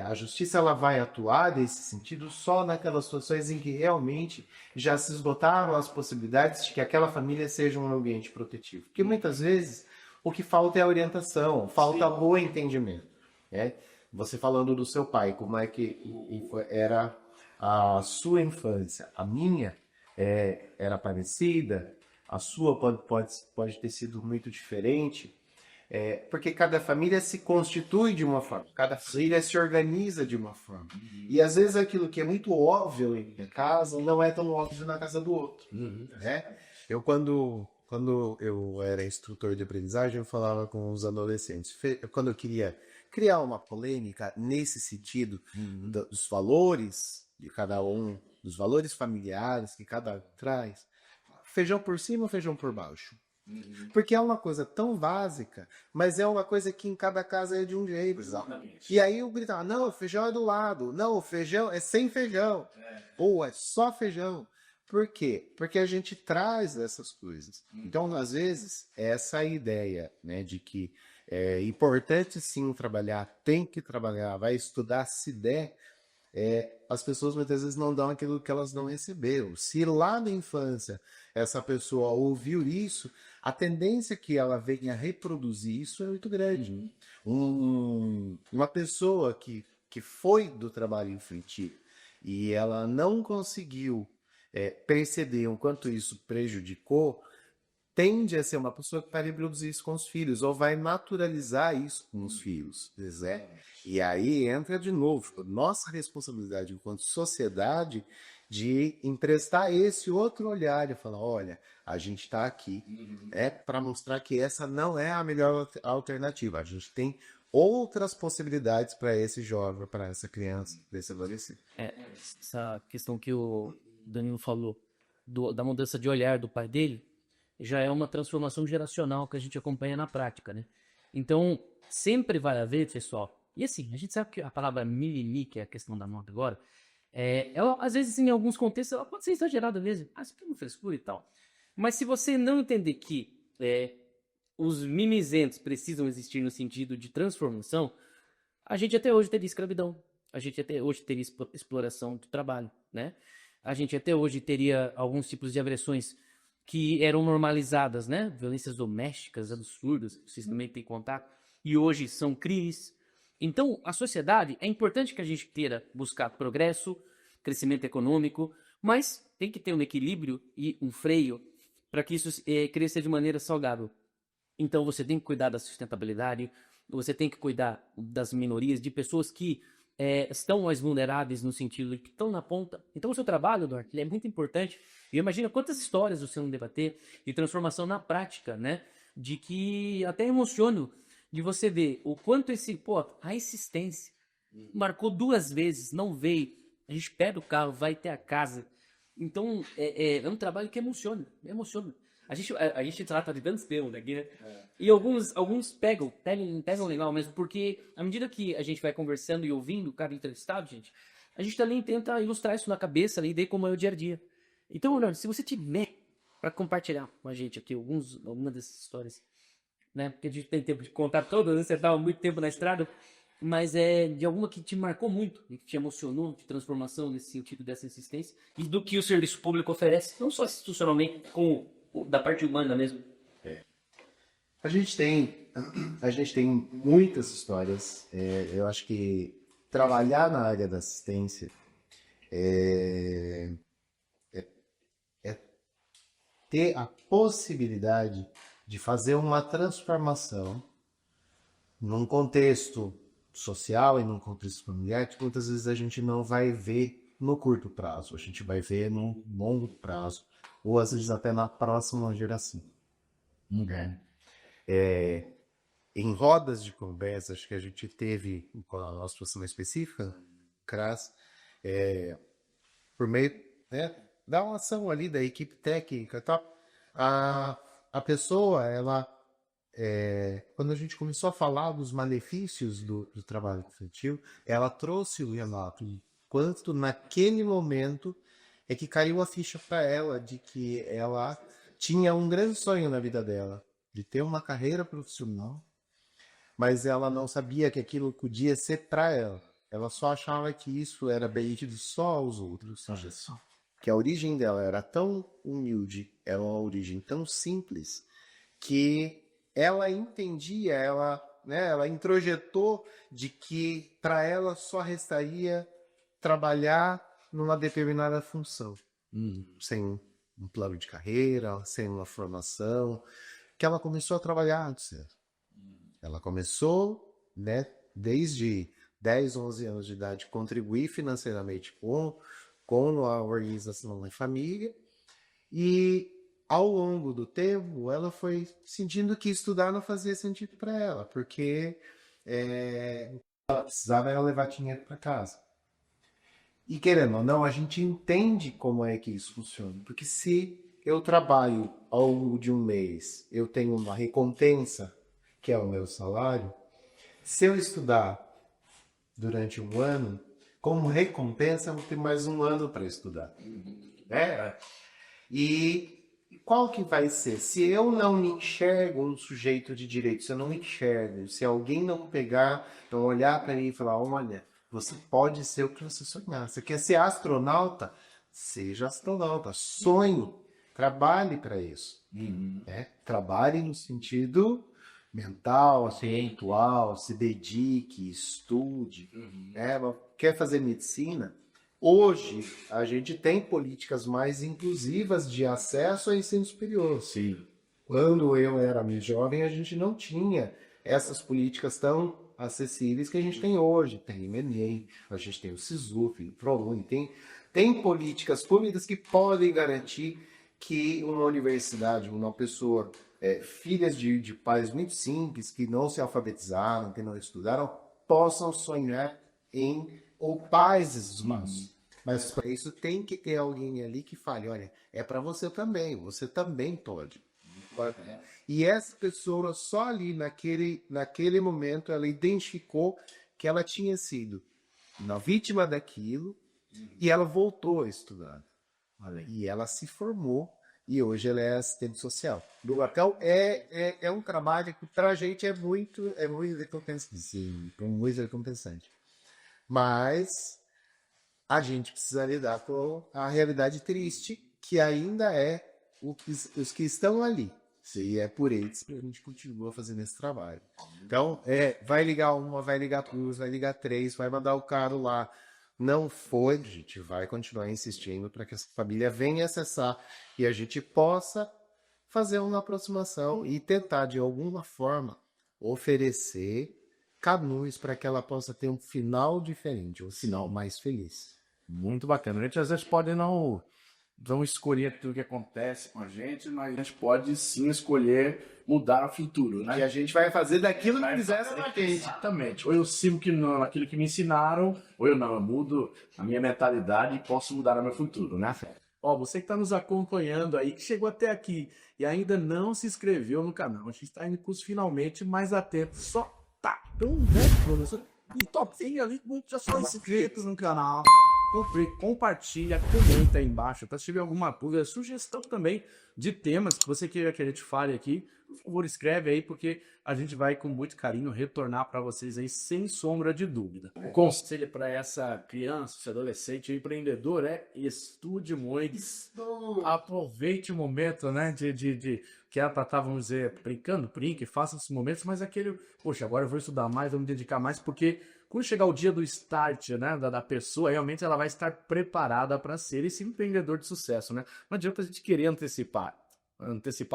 a justiça ela vai atuar nesse sentido só naquelas situações em que realmente já se esgotaram as possibilidades de que aquela família seja um ambiente protetivo. Porque muitas vezes o que falta é a orientação, falta o entendimento. Né? Você falando do seu pai, como é que era a sua infância, a minha era parecida, a sua pode ter sido muito diferente. Porque cada família se constitui de uma forma, cada família se organiza de uma forma. E às vezes aquilo que é muito óbvio em minha casa não é tão óbvio na casa do outro. Né? Eu, quando eu era instrutor de aprendizagem, eu falava com os adolescentes. Quando eu queria criar uma polêmica nesse sentido dos valores de cada um, dos valores familiares que cada um traz, feijão por cima ou feijão por baixo? Porque é uma coisa tão básica, mas é uma coisa que em cada casa é de um jeito. Exatamente. E aí eu gritava, não, o feijão é do lado. Não, o feijão é sem feijão. Ou é só feijão. Por quê? Porque a gente traz essas coisas. Então, às vezes, essa ideia, né, de que é importante sim trabalhar, tem que trabalhar, vai estudar se der, as pessoas muitas vezes não dão aquilo que elas não receberam. Se lá na infância essa pessoa ouviu isso, a tendência que ela venha reproduzir isso é muito grande. Uma pessoa que foi do trabalho infantil e ela não conseguiu perceber o quanto isso prejudicou, tende a ser uma pessoa que vai reproduzir isso com os filhos, ou vai naturalizar isso com os filhos. E aí entra de novo, nossa responsabilidade enquanto sociedade de emprestar esse outro olhar e falar, olha, a gente está aqui para mostrar que essa não é a melhor alternativa. A gente tem outras possibilidades para esse jovem, para essa criança, para esse adolescente. Essa questão que o Danilo falou, da mudança de olhar do pai dele, já é uma transformação geracional que a gente acompanha na prática, né? Então, sempre vai haver, pessoal, e assim, a gente sabe que a palavra mimimi, que é a questão da moda agora, às vezes, em alguns contextos, ela pode ser exagerada mesmo. Isso aqui é uma frescura e tal. Mas se você não entender que os mimizentos precisam existir no sentido de transformação, a gente até hoje teria escravidão. A gente até hoje teria exploração do trabalho, né? A gente até hoje teria alguns tipos de agressões que eram normalizadas, né? Violências domésticas, absurdas, vocês também têm contato, e hoje são crimes. Então, a sociedade, é importante que a gente queira buscar progresso, crescimento econômico, mas tem que ter um equilíbrio e um freio para que isso cresça de maneira saudável. Então, você tem que cuidar da sustentabilidade, você tem que cuidar das minorias, de pessoas que estão mais vulneráveis no sentido de que estão na ponta. Então, o seu trabalho, Eduardo, ele é muito importante. E imagina quantas histórias você não debater de transformação na prática, né? De que até emociono de você ver o quanto a insistência marcou 2 vezes, não veio. A gente pega o carro, vai até a casa. Então, é um trabalho que emociona. A gente trata de tantos termos aqui, né? E alguns pegam legal mesmo, porque à medida que a gente vai conversando e ouvindo o cara entrevistado, gente, a gente também tenta ilustrar isso na cabeça e ver como é o dia a dia. Então, olha, se você tiver para compartilhar com a gente aqui alguma dessas histórias, né? Porque a gente tem tempo de contar todas, né? Você estava muito tempo na estrada, mas de alguma que te marcou muito, e que te emocionou, de transformação nesse sentido dessa insistência, e do que o serviço público oferece, não só institucionalmente, como da parte humana mesmo. A gente tem muitas histórias. Eu acho que trabalhar na área da assistência é ter a possibilidade de fazer uma transformação num contexto social e num contexto familiar que muitas vezes a gente não vai ver no curto prazo, a gente vai ver no longo prazo, ou às vezes até na próxima geração. Em rodas de conversa, acho que a gente teve com a nossa situação específica, CRAS, por meio, né, da uma ação ali da equipe técnica e tal, a pessoa, ela, quando a gente começou a falar dos malefícios do trabalho infantil, ela trouxe o relato de quanto naquele momento é que caiu a ficha para ela de que ela tinha um grande sonho na vida dela, de ter uma carreira profissional, mas ela não sabia que aquilo podia ser para ela. Ela só achava que isso era benefício só aos outros. Que a origem dela era tão humilde, era uma origem tão simples, que ela entendia, ela introjetou de que para ela só restaria trabalhar numa determinada função, sem um plano de carreira, sem uma formação, que ela começou a trabalhar antes cedo. Ela começou, né, desde 10, 11 anos de idade, contribuir financeiramente com a organização da família, e ao longo do tempo ela foi sentindo que estudar não fazia sentido para ela, porque ela precisava levar dinheiro para casa. E querendo ou não, a gente entende como é que isso funciona, porque se eu trabalho ao longo de um mês, eu tenho uma recompensa, que é o meu salário. Se eu estudar durante um ano, como recompensa, eu vou ter mais um ano para estudar. E qual que vai ser? Se eu não me enxergo um sujeito de direito, se eu não me enxergo, se alguém não pegar, então olhar para mim e falar, olha, você pode ser o que você sonhar. Você quer ser astronauta? Seja astronauta. Sonhe. Trabalhe para isso. Trabalhe no sentido mental, intelectual, se dedique, estude. Quer fazer medicina? Hoje, a gente tem políticas mais inclusivas de acesso ao ensino superior. Sim. Quando eu era mais jovem, a gente não tinha essas políticas tão acessíveis que a gente tem hoje. Tem o Enem, a gente tem o SISU, o ProUni, tem Tem políticas públicas que podem garantir que uma universidade, uma pessoa, filhas de pais muito simples, que não se alfabetizaram, que não estudaram, possam sonhar em ocupar esses espaços. Mas para isso tem que ter alguém ali que fale, olha, é para você também pode. E essa pessoa, só ali naquele momento, ela identificou que ela tinha sido uma vítima daquilo e ela voltou a estudar. E ela se formou e hoje ela é assistente social. Então, é um trabalho que para a gente é muito recompensante. Sim, muito recompensante. Mas a gente precisa lidar com a realidade triste, que ainda é os que estão ali. E é por eles que a gente continua fazendo esse trabalho. Então, vai ligar uma, vai ligar duas, vai ligar três, vai mandar o cara lá. Não foi, a gente vai continuar insistindo para que essa família venha acessar e a gente possa fazer uma aproximação e tentar, de alguma forma, oferecer caminhos para que ela possa ter um final diferente, um final mais feliz. Muito bacana. A gente às vezes pode não escolher tudo que acontece com a gente, mas a gente pode sim escolher mudar o futuro, né? E a gente vai fazer daquilo que fizesse na gente. Exatamente. Ou eu sigo aquilo que me ensinaram, ou eu não, eu mudo a minha mentalidade e posso mudar o meu futuro, né? Ó, você que está nos acompanhando aí, que chegou até aqui e ainda não se inscreveu no canal, a gente está indo com os finalmente mais atentos. Só tá tão professor. E topzinho ali, já são inscritos no canal. Compartilha, comenta aí embaixo, tá? Se tiver alguma dúvida, sugestão também de temas que você queira que a gente fale aqui, por favor, escreve aí, porque a gente vai com muito carinho retornar para vocês aí, sem sombra de dúvida. O conselho para essa criança, esse adolescente empreendedor é estude muito, aproveite o momento, né, que ela tá, vamos dizer, brincando, brinque, faça esses momentos, mas aquele, poxa, agora eu vou estudar mais, vou me dedicar mais, porque quando chegar o dia do start, né, da pessoa, realmente ela vai estar preparada para ser esse empreendedor de sucesso, né? Não adianta a gente querer antecipar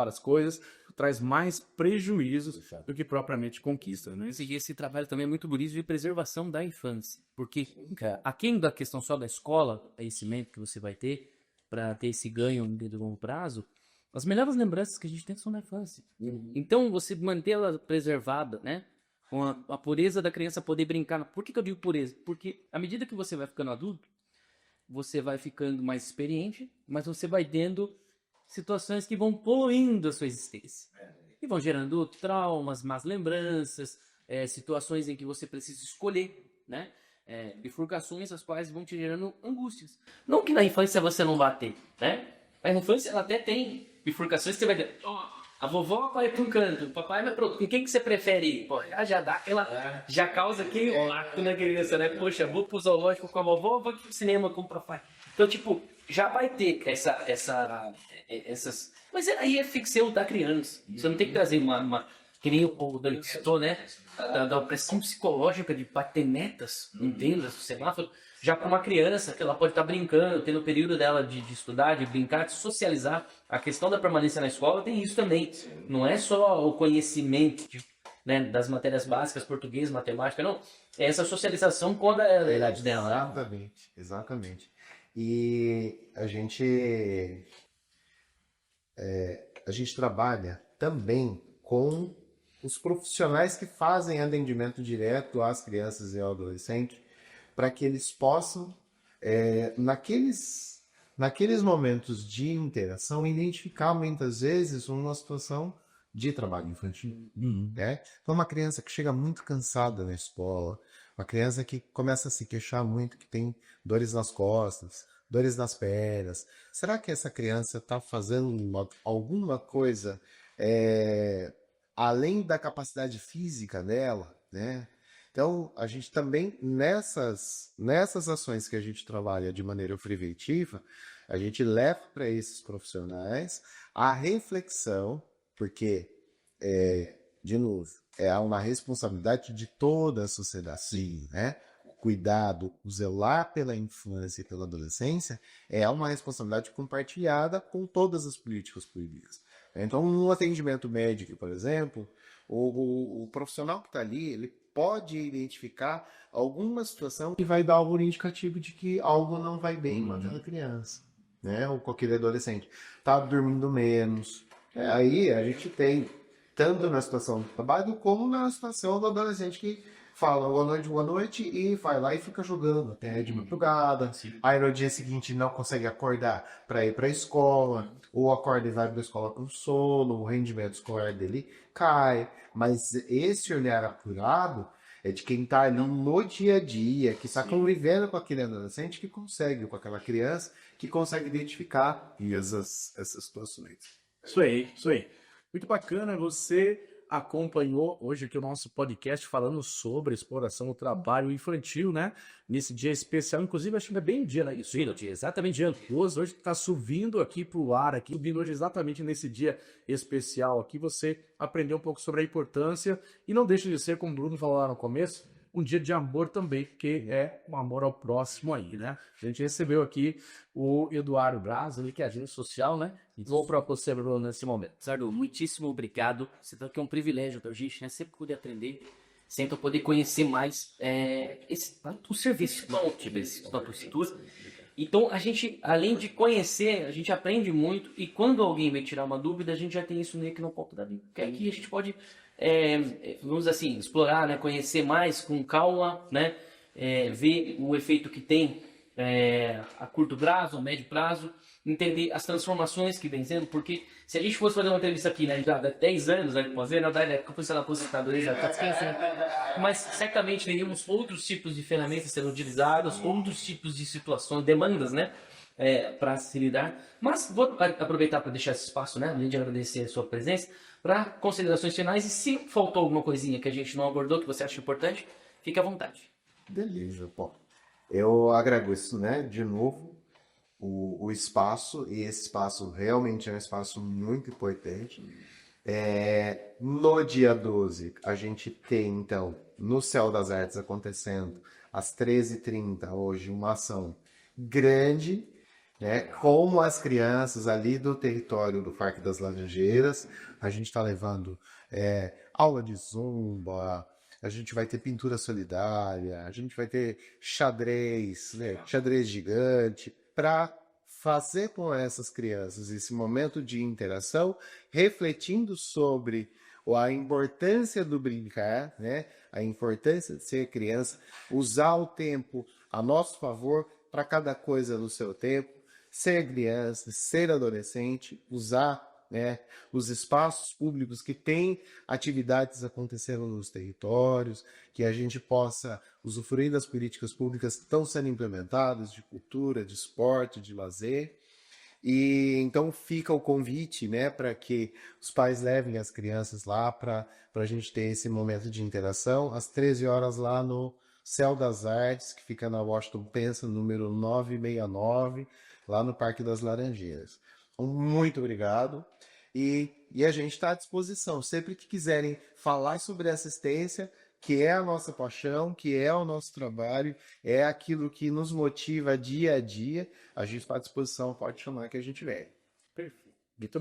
as coisas, traz mais prejuízos do que propriamente conquista, né? E esse trabalho também é muito bonito de preservação da infância, porque aquém da questão só da escola, conhecimento que você vai ter para ter esse ganho de longo prazo, as melhores lembranças que a gente tem são da infância. Então, você mantê-la preservada, né? Com a pureza da criança poder brincar. Por que eu digo pureza? Porque à medida que você vai ficando adulto, você vai ficando mais experiente, mas você vai tendo situações que vão poluindo a sua existência. E vão gerando traumas, más lembranças, situações em que você precisa escolher, né? Bifurcações as quais vão te gerando angústias. Não que na infância você não vá ter, né? A infância ela até tem bifurcações que você vai ter. A vovó vai para um canto, o papai vai para outro. E quem que você prefere ir? Pô, já dá aquela. Já causa aquele lacto na criança, né? Poxa, vou pro zoológico com a vovó, vou pro cinema com o papai. Então, tipo, já vai ter essas. Mas aí é ficção da criança. Você não tem que trazer que nem o Dani citou, né? Da pressão psicológica de bater metas, vendas, semáforo. Já para uma criança, que ela pode estar brincando, tendo o período dela de estudar, de brincar, de socializar. A questão da permanência na escola tem isso também. Não é só o conhecimento né, das matérias básicas, português, matemática, não. É essa socialização com a idade dela. Exatamente, exatamente. E a gente trabalha também com os profissionais que fazem atendimento direto às crianças e ao adolescente, para que eles possam, naqueles momentos de interação, identificar muitas vezes uma situação de trabalho infantil. Né? Então, uma criança que chega muito cansada na escola, uma criança que começa a se queixar muito, que tem dores nas costas, dores nas pernas. Será que essa criança está fazendo alguma coisa além da capacidade física dela, né? Então, a gente também, nessas ações que a gente trabalha de maneira preventiva, a gente leva para esses profissionais a reflexão, porque, de novo, é uma responsabilidade de toda a sociedade. Sim, né? O cuidado, o zelar pela infância e pela adolescência é uma responsabilidade compartilhada com todas as políticas públicas. Então, no atendimento médico, por exemplo, o profissional que está ali, ele pode identificar alguma situação que vai dar algum indicativo de que algo não vai bem com aquela criança, né? Ou com aquele adolescente. Tá dormindo menos. Aí a gente tem, tanto na situação do trabalho, como na situação do adolescente que fala boa noite e vai lá e fica jogando até de madrugada. Aí no dia seguinte não consegue acordar para ir para a escola, ou acorda e vai para a escola com sono, o rendimento escolar dele cai. Mas esse olhar apurado é de quem está ali no dia a dia, que está convivendo com aquele adolescente, que consegue, com aquela criança, que consegue identificar essas situações. Isso aí, isso aí. Muito bacana, você acompanhou hoje aqui o nosso podcast falando sobre exploração do trabalho infantil, né? Nesse dia especial, inclusive acho que é bem dia, né? Isso, dia, exatamente dia 12, hoje está subindo aqui para o ar, aqui, subindo hoje exatamente nesse dia especial aqui, você aprendeu um pouco sobre a importância e não deixa de ser, como o Bruno falou lá no começo, um dia de amor também, porque é um amor ao próximo aí, né? A gente recebeu aqui o Eduardo Braz, ele que é agente social, né? E vou para você, Bruno, nesse momento. Sardo, muitíssimo obrigado. Você tá aqui, é um privilégio pra gente, né? Sempre poder aprender, sempre poder conhecer mais o serviço da postura. Então, a gente, além de conhecer, a gente aprende muito, e quando alguém vem tirar uma dúvida, a gente já tem isso meio que no ponto da vida. Porque aqui a gente pode, vamos dizer assim, explorar, né? Conhecer mais com calma, né? Ver o efeito que tem a curto prazo, a médio prazo, entender as transformações que vem sendo, porque se a gente fosse fazer uma entrevista aqui, né, já há 10 anos, né, fazer, na verdade, que eu fui na aposentadoria, mas certamente teríamos outros tipos de ferramentas sendo utilizadas, outros tipos de situações, demandas, né, para se lidar. Mas vou aproveitar para deixar esse espaço, né, além de agradecer a sua presença, para considerações finais, e se faltou alguma coisinha que a gente não abordou, que você acha importante, fique à vontade. Beleza, pô. Eu agradeço, né, de novo o espaço, e esse espaço realmente é um espaço muito importante. No dia 12, a gente tem, então, no Céu das Artes acontecendo, às 13h30, hoje, uma ação grande, né, com as crianças ali do território do Parque das Laranjeiras. A gente está levando aula de zumba, a gente vai ter pintura solidária, a gente vai ter xadrez, né, xadrez gigante, para fazer com essas crianças esse momento de interação, refletindo sobre a importância do brincar, né, a importância de ser criança, usar o tempo a nosso favor para cada coisa no seu tempo, ser criança, ser adolescente, usar, né, os espaços públicos que têm atividades acontecendo nos territórios, que a gente possa usufruir das políticas públicas que estão sendo implementadas, de cultura, de esporte, de lazer. E então fica o convite, né, para que os pais levem as crianças lá para a gente ter esse momento de interação, às 13 horas lá no Céu das Artes, que fica na Washington Pensa, número 969, lá no Parque das Laranjeiras. Muito obrigado. E a gente está à disposição. Sempre que quiserem falar sobre assistência, que é a nossa paixão, que é o nosso trabalho, é aquilo que nos motiva dia a dia, a gente está à disposição, pode chamar que a gente vem. Perfeito. Muito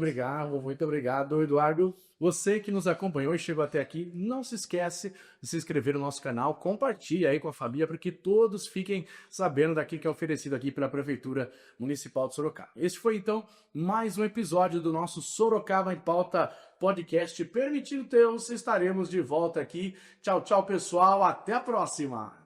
obrigado, Eduardo. Você que nos acompanhou e chegou até aqui, não se esquece de se inscrever no nosso canal, compartilhe aí com a família, para que todos fiquem sabendo daquilo que é oferecido aqui pela Prefeitura Municipal de Sorocaba. Este foi, então, mais um episódio do nosso Sorocaba em Pauta podcast. Permitindo Deus, estaremos de volta aqui. Tchau, tchau, pessoal. Até a próxima.